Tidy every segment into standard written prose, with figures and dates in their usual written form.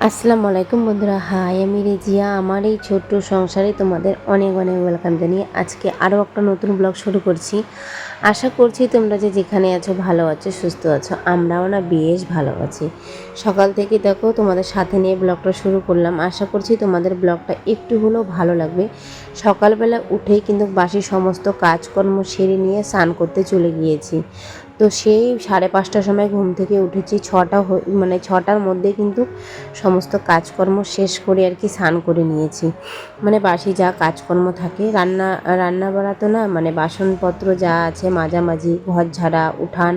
আসসালামু আলাইকুম বন্ধুরা, হাই আমি রেজিয়া। আমার এই ছোট্ট সংসারে তোমাদের অনেক অনেক ওয়েলকাম জানিয়ে আজকে আরও একটা নতুন ব্লগ শুরু করছি। আশা করছি তোমরা যে যেখানে আছো ভালো আছো, সুস্থ আছো। আমরাও না বেশ ভালো আছি। সকাল থেকে দেখো তোমাদের সাথে নিয়ে ব্লগটা শুরু করলাম। আশা করছি তোমাদের ব্লগটা একটু হলেও ভালো লাগবে। সকালবেলা উঠেই কিন্তু বাসি সমস্ত কাজকর্ম সেরে নিয়ে স্নান করতে চলে গিয়েছি। তো সেই 5:30টার সময় ঘুম থেকে উঠেছি। 6টার মধ্যে কিন্তু সমস্ত কাজকর্ম শেষ করে আর কি স্নান করে নিয়েছি। বাসি যা কাজকর্ম থাকে, রান্না বাড়া তো না, বাসনপত্র যা আছে মাঝামাঝি, ঘর ঝাড়া, উঠান,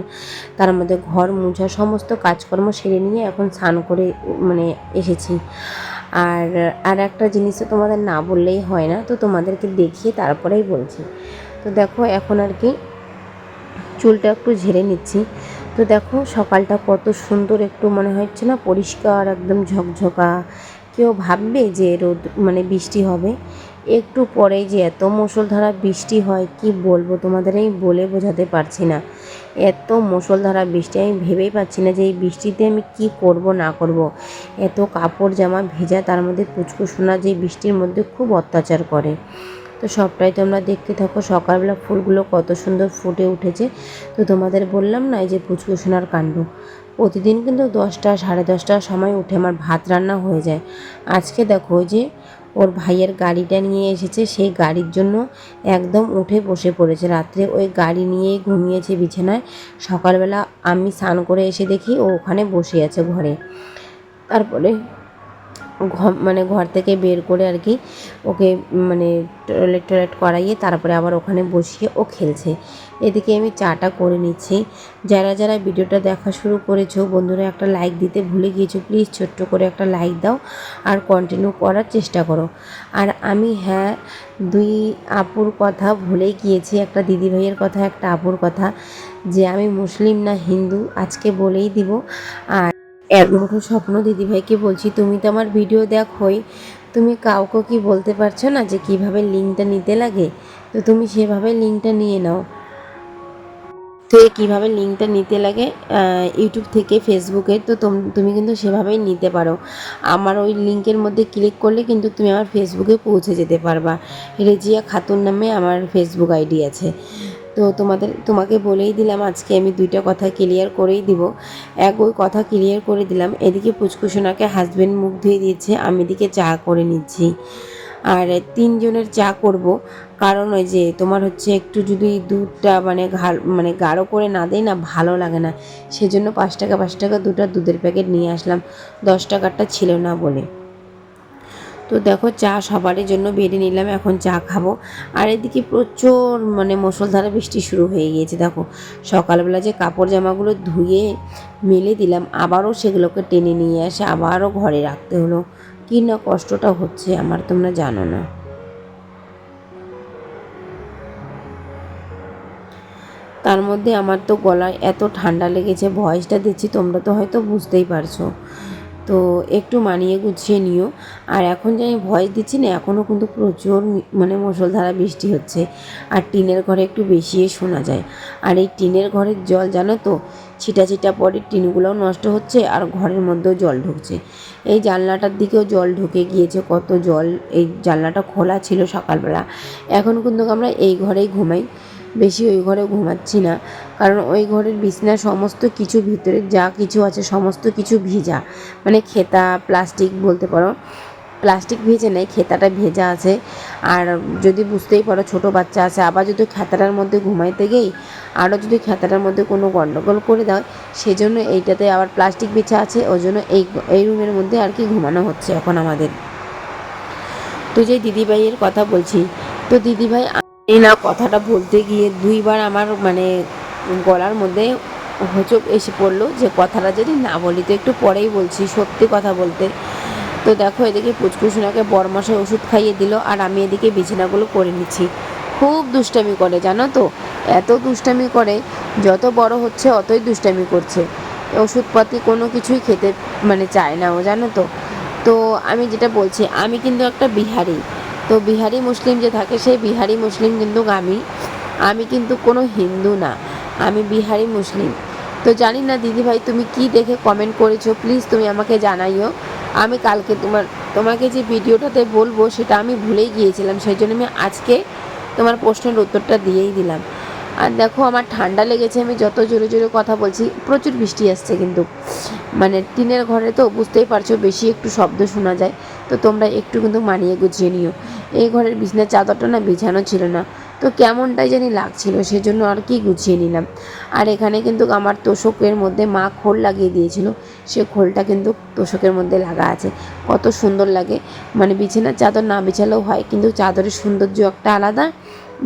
তার মধ্যে ঘর মুছা, সমস্ত কাজকর্ম সেরে নিয়ে এখন স্নান করে এসেছি। আর একটা জিনিস তো তোমাদের না বললেই হয় না, তো তোমাদেরকে দেখিয়ে তারপরেই বলছি। তো দেখো এখন আর কি চুলটা একটু ঝেড়ে নিচ্ছি। তো দেখো সকালটা কত সুন্দর, একটু মনে হচ্ছে না পরিষ্কার, একদম ঝকঝকা। কেউ ভাববে যে রোদ বৃষ্টি হবে, একটু পরেই যে এত মুষলধারা বৃষ্টি হয় কি বলবো তোমাদের, আমি বলে বোঝাতে পারছি না। এত মুষলধারা বৃষ্টি, আমি ভেবেই পাচ্ছি না যে এই বৃষ্টিতে আমি কি করব না করব। এত কাপড় জামা ভেজা, তার মধ্যে পুচকুসোনা যে বৃষ্টির মধ্যে খুব অত্যাচার করে। তো সবটাই তোমরা দেখতে থাকো। সকালবেলা ফুলগুলো কত সুন্দর ফুটে উঠেছে। তো তোমাদের বললাম না, এই যে পুচকুসোনার কাণ্ড। প্রতিদিন কিন্তু 10টা 10:30টার সময় উঠে আমার ভাত রান্না হয়ে যায়। আজকে দেখো যে ওর ভাইয়ের গাড়িটা নিয়ে এসেছে, সেই গাড়ির জন্য একদম উঠে বসে পড়েছে। রাত্রে ওই গাড়ি নিয়েই ঘুমিয়েছে বিছানায়। সকালবেলা আমি স্নান করে এসে দেখি ও ওখানে বসে আছে ঘরে। তারপরে ঘর থেকে বের করে আর কি ওকে টয়লেট করাইয়ে তারপরে আবার ওখানে বসিয়ে ও খেলছে। এদিকে আমি চাটা করে নিচ্ছি। যারা যারা ভিডিওটা দেখা শুরু করেছো বন্ধুরা, একটা লাইক দিতে ভুলে গিয়েছো, প্লিজ ছোট্ট করে একটা লাইক দাও আর কন্টিনিউ করার চেষ্টা করো। আর আমি দুই আপুর কথা ভুলেই গিয়েছি, একটা দিদিভাইয়ের কথা, একটা আপুর কথা, যে আমি মুসলিম না হিন্দু আজকে বলেই দিব। আর এক মুঠো স্বপ্ন দিদিভাইকে বলছি, তুমি তো আমার ভিডিও দেখোই, তুমি কাউকে কি বলতে পারছো না যে কিভাবে লিঙ্কটা নিতে লাগে? তো তুমি সেভাবে লিঙ্কটা নিয়ে নাও। তো কীভাবে লিঙ্কটা নিতে লাগে ইউটিউব থেকে ফেসবুকে, তো তুমি কিন্তু সেভাবেই নিতে পারো। আমার ওই লিঙ্কের মধ্যে ক্লিক করলে কিন্তু তুমি আমার ফেসবুকে পৌঁছে যেতে পারবা। রেজিয়া খাতুন নামে আমার ফেসবুক আইডি আছে। তো তোমাকে বলেই দিলাম, আজকে আমি 2টা কথা ক্লিয়ার করেই দিব। ওই কথা ক্লিয়ার করে দিলাম। এদিকে পুচকুসোনাকে হাজব্যান্ড মুখ ধুয়ে দিয়েছে, আমি এদিকে চা করে নিচ্ছি। আর 3 জনের চা করব, কারণ ওই যে তোমার হচ্ছে একটু যদি দুধটা গাঢ় করে না দেয় না, ভালো লাগে না। সেজন্য 5 টাকা 5 টাকা 2টা দুধের প্যাকেট নিয়ে আসলাম, 10 টাকারটা ছিল না বলে। তো দেখো চা সবারই জন্য বেড়ে নিলাম, এখন চা খাবো। আর এদিকে প্রচুর মুষলধারে বৃষ্টি শুরু হয়ে গিয়েছে। দেখো সকালবেলা যে কাপড় জামাগুলো ধুয়ে মেলে দিলাম, আবারও সেগুলোকে টেনে নিয়ে এসে আবারও ঘরে রাখতে হলো। কি না কষ্টটা হচ্ছে আমার, তোমরা জানো না। তার মধ্যে আমার তো গলায় এত ঠান্ডা লেগেছে, ভয়েসটা দিচ্ছি তোমরা তো হয়তো বুঝতেই পারছো। তো একটু মানিয়ে গুছিয়ে নিও। আর এখন যে আমি ভয়েস দিচ্ছি না, এখনও কিন্তু প্রচুর মুষলধারা বৃষ্টি হচ্ছে। আর টিনের ঘরে একটু বেশিই শোনা যায়। আর এই টিনের ঘরের জল জানো তো, ছিটা ছিটা পরে টিনগুলোও নষ্ট হচ্ছে আর ঘরের মধ্যেও জল ঢুকছে। এই জানলাটার দিকেও জল ঢুকে গিয়েছে, কত জল। এই জানলাটা খোলা ছিল সকালবেলা। এখন কিন্তু আমরা এই ঘরেই ঘুমাই, বেশি ওই ঘরে ঘুমাচ্ছি না। কারণ ওই ঘরের বিছনা সমস্ত কিছু, ভিতরে যা কিছু আছে সমস্ত কিছু ভিজা, খেতা প্লাস্টিক বলতে পারো। প্লাস্টিক ভেজে নেই, খেতাটা ভেজা আছে। আর যদি বুঝতেই পারো ছোটো বাচ্চা আছে, আবার যদি খেতাটার মধ্যে ঘুমাইতে গেই আরও যদি খেতাটার মধ্যে কোনো গণ্ডগোল করে দাও, সেজন্য এইটাতে আবার প্লাস্টিক বিছা আছে, ওই জন্য এই রুমের মধ্যে আর কি ঘুমানো হচ্ছে এখন আমাদের। তো যে দিদিভাইয়ের কথা বলছি, তো দিদিভাই এই না কথাটা বলতে গিয়ে 2বার আমার গলার মধ্যে হোঁচট এসে পড়লো, যে কথাটা যদি না বলি। তো একটু পরেই বলছি, সত্যি কথা বলতে। তো দেখো এদিকে পুচকুসোনাকে বরমাসে ওষুধ খাইয়ে দিল, আর আমি এদিকে বিছানাগুলো করে নিচ্ছি। খুব দুষ্টামি করে জানো তো, এত দুষ্টামি করে, যত বড় হচ্ছে অতই দুষ্টামি করছে। ওষুধপাতি কোনো কিছুই খেতে চায় না ও, জানো তো। তো আমি যেটা বলছি, আমি কিন্তু একটা বিহারি। তো বিহারি মুসলিম যে থাকে, সেই বিহারি মুসলিম কিন্তু আমি কিন্তু কোনো হিন্দু না, আমি বিহারি মুসলিম। তো জানি না দিদিভাই তুমি কি দেখে কমেন্ট করেছো, প্লিজ তুমি আমাকে জানাইও। আমি কালকে তোমাকে যে ভিডিওটাতে বলবো সেটা আমি ভুলেই গিয়েছিলাম, সেই জন্য আমি আজকে তোমার প্রশ্নের উত্তরটা দিয়েই দিলাম। আর দেখো আমার ঠান্ডা লেগেছে, আমি যত জোরে জোরে কথা বলছি। প্রচুর বৃষ্টি আসছে কিন্তু, মানে টিনের ঘরে তো বুঝতেই পারছো বেশি একটু শব্দ শোনা যায়, তো তোমরা একটু কিন্তু মানিয়ে গুছিয়ে নিও। এই ঘরের বিছনার চাদরটা না বিছানো ছিল না, তো কেমনটাই জানি লাগছিল, সেজন্য আর কি গুছিয়ে নিলাম। আর এখানে কিন্তু আমার তোষকের মধ্যে মা খোল লাগিয়ে দিয়েছিল, সে খোলটা কিন্তু তোষকের মধ্যে লাগা আছে। কত সুন্দর লাগে, মানে বিছানার চাদর না বিছালেও হয়, কিন্তু চাদরের সৌন্দর্য একটা আলাদা,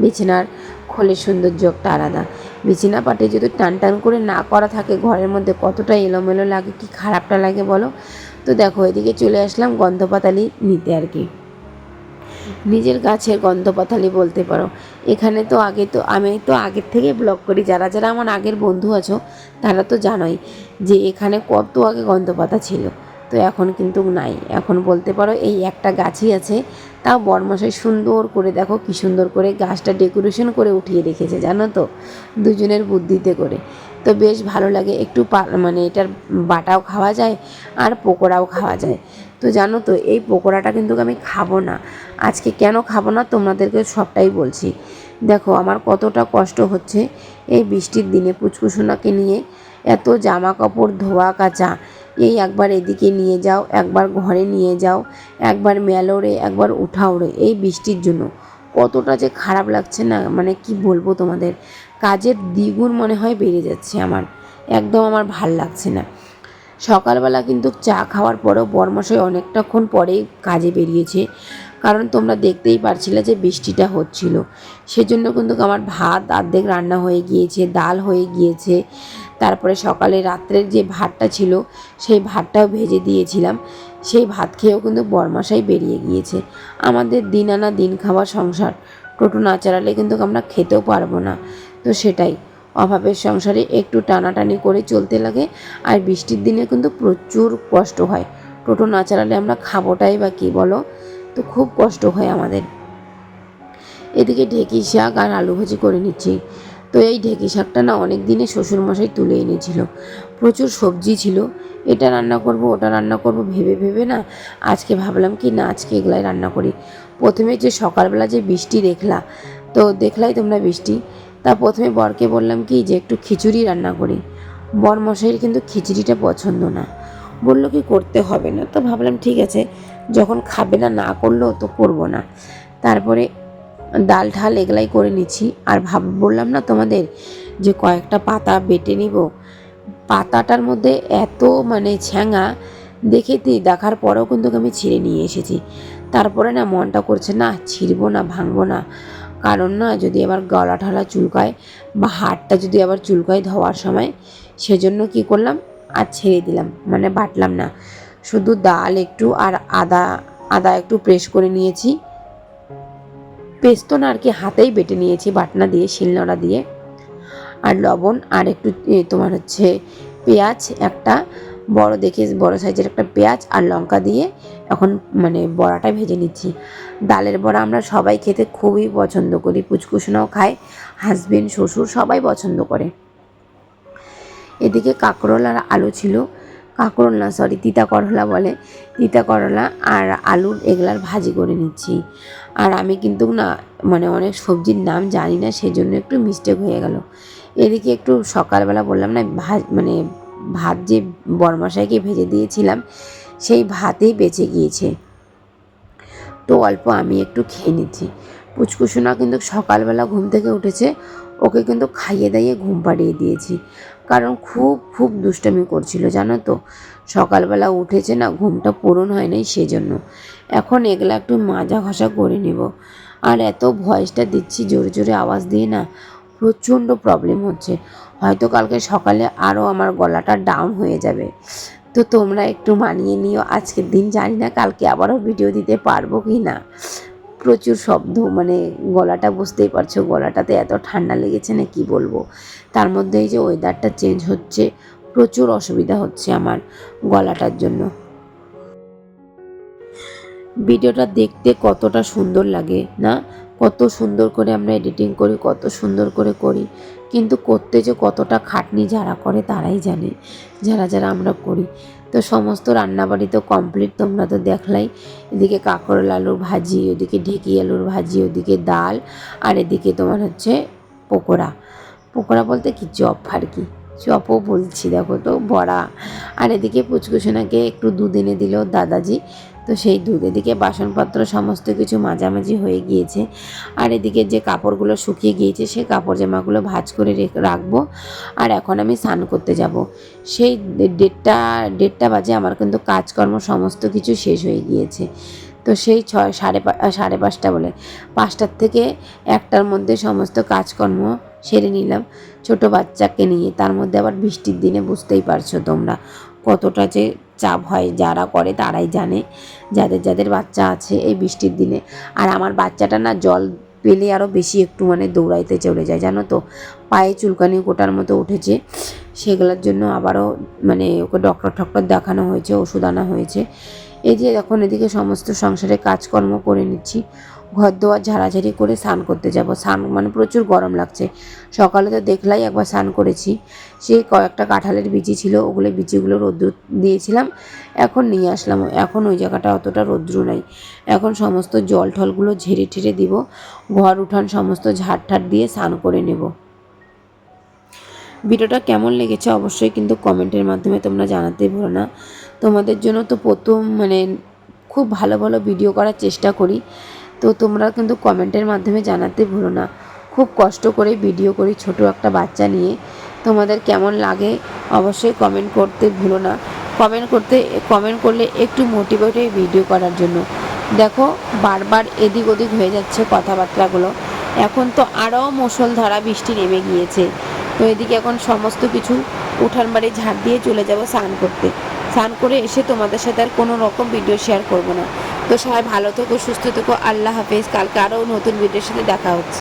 বিছানার খোলের সৌন্দর্য একটা আলাদা। বিছানা পাটে যদি টান টান করে না করা থাকে ঘরের মধ্যে, কতটা এলোমেলো লাগে, কি খারাপটা লাগে বলো। তো দেখো এদিকে চলে আসলাম গন্ধপাতালি নিতে আর কি, নিজের গাছের গন্ধপাতালি বলতে পারো। এখানে তো আমি তো আগের থেকে ব্লগ করি, যারা যারা আমার আগের বন্ধু আছো তারা তো জানোই যে এখানে কত আগে গন্ধপাতা ছিল। তো এখন কিন্তু নাই, এখন বলতে পারো এই একটা গাছই আছে। তাও বরমশাই সুন্দর করে দেখো কি সুন্দর করে গাছটা ডেকোরেশন করে উঠিয়ে রেখেছে জানো তো, দুজনের বুদ্ধিতে করে। তো বেশ ভালো লাগে, একটু মানে এটার বাটাও খাওয়া যায় আর পকোড়াও খাওয়া যায়। তো জানো তো এই পকোড়াটা কিন্তু আমি খাবো না আজকে। কেন খাবো না তোমাদেরকে সবটাই বলছি। দেখো আমার কতটা কষ্ট হচ্ছে এই বৃষ্টির দিনে পুচকুসোনাকে নিয়ে, এত জামা কাপড় ধোয়া কাচা, এই একবার এদিকে নিয়ে যাও, একবার ঘরে নিয়ে যাও, একবার মেলোরে, একবার উঠাওড়ে, এই বৃষ্টির জন্য কতটা যে খারাপ লাগছে না, মানে কি বলবো তোমাদের। কাজের দ্বিগুণ মনে হয় বেড়ে যাচ্ছে আমার, একদম আমার ভাল লাগছে না। সকালবেলা কিন্তু চা খাওয়ার পরেও বরমশাই অনেকটাক্ষণ পরেই কাজে বেরিয়েছে, কারণ তোমরা দেখতেই পারছিলে যে বৃষ্টিটা হচ্ছিল। সেজন্য কিন্তু আমার ভাত অর্ধেক রান্না হয়ে গিয়েছে, ডাল হয়ে গিয়েছে, তারপরে সকালে রাত্রের যে ভাতটা ছিল সেই ভাতটাও ভেজে দিয়েছিলাম, সেই ভাত খেয়েও কিন্তু বরমশাই বেরিয়ে গিয়েছে। আমাদের দিন আনা দিন খাওয়া সংসার, টোটো না চালালে কিন্তু আমরা খেতেও পারবো না। তো সেটাই, অভাবের সংসারে একটু টানাটানি করে চলতে লাগে। আর বৃষ্টির দিনে কিন্তু প্রচুর কষ্ট হয়, টোটো না চালালে আমরা খাবোটাই বা কী বলো। তো খুব কষ্ট হয় আমাদের। এদিকে ঢেঁকি শাক আর আলু ভাজি করে নিচ্ছি। তো এই ঢেঁকি শাকটা না অনেক দিনে শ্বশুরমশাই তুলে এনেছিল, প্রচুর সবজি ছিল, এটা রান্না করব ওটা রান্না করব ভেবে ভেবে না আজকে ভাবলাম কি না আজকে এগুলাই রান্না করি। প্রথমে যে সকালবেলা যে বৃষ্টি দেখলাই তোমরা বৃষ্টি, তা প্রথমে বরকে বললাম কি যে একটু খিচুড়ি রান্না করি। বরমশাইয়ের কিন্তু খিচুড়িটা পছন্দ না, বললো কি করতে হবে না। তো ভাবলাম ঠিক আছে, যখন খাবে না, না করলেও তো করবো না। তারপরে ডাল ঢাল এগুলাই করে নিচ্ছি। আর বললাম না তোমাদের যে কয়েকটা পাতা বেটে নিব, পাতাটার মধ্যে এত মানে ছ্যাঙা, দেখার পরেও কিন্তু আমি ছিঁড়ে নিয়ে এসেছি। তারপরে না মনটা করছে না ছিঁড়বো না, ভাঙবো না, কারণ না যদি আবার গলা ঠলা চুলকায় বা হাতটা যদি আবার চুলকায় ধোয়ার সময়, সেজন্য কি করলাম আর ছেড়ে দিলাম, মানে বাটলাম না। শুধু ডাল একটু আর আদা আদা একটু প্রেস করে নিয়েছি, পেস্ত না আর কি, হাতেই বেটে নিয়েছি বাটনা দিয়ে, শিলনোড়া দিয়ে। আর লবণ আর একটু তোমার হচ্ছে পেঁয়াজ, একটা বড় সাইজের একটা পেঁয়াজ আর লঙ্কা দিয়ে এখন মানে বড়াটা ভেজে নিচ্ছি। ডালের বড়া আমরা সবাই খেতে খুবই পছন্দ করি, পুচকুসোনাও খায়, হাজবেন্ড শ্বশুর সবাই পছন্দ করে। এদিকে কাঁকরোল আর আলু ছিল, কাঁকরোল না সরি তিতা করলা বলে, তিতা করলা আর আলুর এগুলার ভাজি করে নিচ্ছি। আর আমি কিন্তু না মানে অনেক সবজির নাম জানি না, সেজন্য একটু মিস্টেক হয়ে গেল। এদিকে একটু সকালবেলা বললাম না ভাত যে বরমশাইকে ভেজে দিয়েছিলাম সেই ভাতেই বেঁচে গিয়েছে, তো অল্প আমি একটু খেয়ে নিচ্ছি। পুচকুসোনা কিন্তু সকালবেলা ঘুম থেকে উঠেছে, ওকে কিন্তু খাইয়ে দাইয়ে ঘুম পাড়িয়ে দিয়েছি, কারণ খুব খুব দুষ্টামি করছিল জানো তো। সকালবেলা উঠেছে না, ঘুমটা পূরণ হয় নাই, সেজন্য এখন এগুলা একটু মাজা ঘষা করে নেব। আর এত ভয়েসটা দিচ্ছি জোরে জোরে আওয়াজ দিয়ে না, প্রচণ্ড প্রবলেম হচ্ছে, হয়তো কালকে সকালে আরও আমার গলাটা ডাউন হয়ে যাবে। তো তোমরা একটু মানিয়ে নিও আজকের দিন, জানি না কালকে আবারও ভিডিও দিতে পারবো কি না। প্রচুর শব্দ, মানে গলাটা বুঝতেই পারছো, গলাটাতে এত ঠান্ডা লেগেছে না কি বলবো। তার মধ্যে এই যে ওয়েদারটা চেঞ্জ হচ্ছে, প্রচুর অসুবিধা হচ্ছে আমার গলাটার জন্য। ভিডিওটা দেখতে কতটা সুন্দর লাগে না, কত সুন্দর করে আমরা এডিটিং করি, কত সুন্দর করে করি, কিন্তু করতে যে কতটা খাটনি যারা করে তারাই জানে, যারা আমরা করি। তো সমস্ত রান্নাবাড়ি তো কমপ্লিট, তোমরা তো দেখলাই। এদিকে কাঁকরোল আলুর ভাজি, ওদিকে ঢেঁকি আলুর ভাজি, ওদিকে ডাল, আর এদিকে তোমার হচ্ছে পকোড়া। পকোড়া বলতে কি, চপ আর কি, চপও বলছি, দেখো তো বড়া। আর এদিকে পুচকুসোনাকে একটু দুধ এনে দিল দাদাজি, তো সেই দুধ। এদিকে বাসনপত্র সমস্ত কিছু মাঝামাঝি হয়ে গিয়েছে, আর এদিকে যে কাপড়গুলো শুকিয়ে গিয়েছে সেই কাপড় জামাগুলো ভাঁজ করে রাখবো। আর এখন আমি স্নান করতে যাব। সেই 1:30 বাজে আমার কিন্তু কাজকর্ম সমস্ত কিছু শেষ হয়ে গিয়েছে। তো সেই সাড়ে পাঁচটা বলে 5টার থেকে 1টার মধ্যে সমস্ত কাজকর্ম সেরে নিলাম, ছোট বাচ্চাকে নিয়ে। তার মধ্যে আবার বৃষ্টির দিনে বুঝতেই পারছো তোমরা কতটা যে চাপ হয়, যারা করে তারাই জানে, যাদের বাচ্চা আছে এই বৃষ্টির দিনে। আর আমার বাচ্চাটা না জল পেলে আরও বেশি একটু মানে দৌড়াইতে চলে যায়, জানো তো, পায়ে চুলকানি গোটার মতো উঠেছে। সেগুলোর জন্য আবারও মানে ওকে ডক্টর দেখানো হয়েছে, ওষুধ আনা হয়েছে। এই যে এখন এদিকে সমস্ত সংসারে কাজকর্ম করে নিচ্ছি, ঘর দোয়ার ঝাড়াঝাড়ি করে স্নান করতে যাব। স্নান মানে প্রচুর গরম লাগছে। সকালে তো দেখলাই একবার স্নান করেছি, সেই কয়েকটা কাঁঠালের বিচি ছিল, ওগুলো বিচিগুলো রৌদ্র দিয়েছিলাম, এখন নিয়ে আসলাম। এখন ওই জায়গাটা অতটা রৌদ্র নাই। এখন সমস্ত জল ঠলগুলো ঝেড়ে ঠেড়ে দিব, ঘর উঠান সমস্ত ঝাড় দিয়ে স্নান করে নেব। ভিডিওটা কেমন লেগেছে অবশ্যই কিন্তু কমেন্টের মাধ্যমে তোমরা জানাতে ভুলো না। তোমাদের জন্য তো প্রথম মানে খুব ভালো ভালো ভিডিও করার চেষ্টা করি, তো তোমরা কিন্তু কমেন্টের মাধ্যমে জানাতে ভুলো না। খুব কষ্ট করে ভিডিও করি ছোট একটা বাচ্চা নিয়ে। তোমাদের কেমন লাগে অবশ্যই কমেন্ট করতে ভুলো না। কমেন্ট করলে একটু মোটিভেট হয়ে ভিডিও করার জন্য। দেখো বারবার এদিক ওদিক হয়ে যাচ্ছে কথাবার্তাগুলো। এখন তো আরও মুষলধারা বৃষ্টি নেমে গিয়েছে। তো এদিকে এখন সমস্ত কিছু উঠান বাড়ি ঝাড় দিয়ে চলে যাব স্নান করতে। স্নান করে এসে তোমাদের সাথে আর কোনো রকম ভিডিও শেয়ার করব না। তো সবাই ভালো থেকো, সুস্থ থেকো, আল্লাহ হাফেজ। কালকে আরও নতুন ভিডিওর সাথে দেখা হচ্ছে।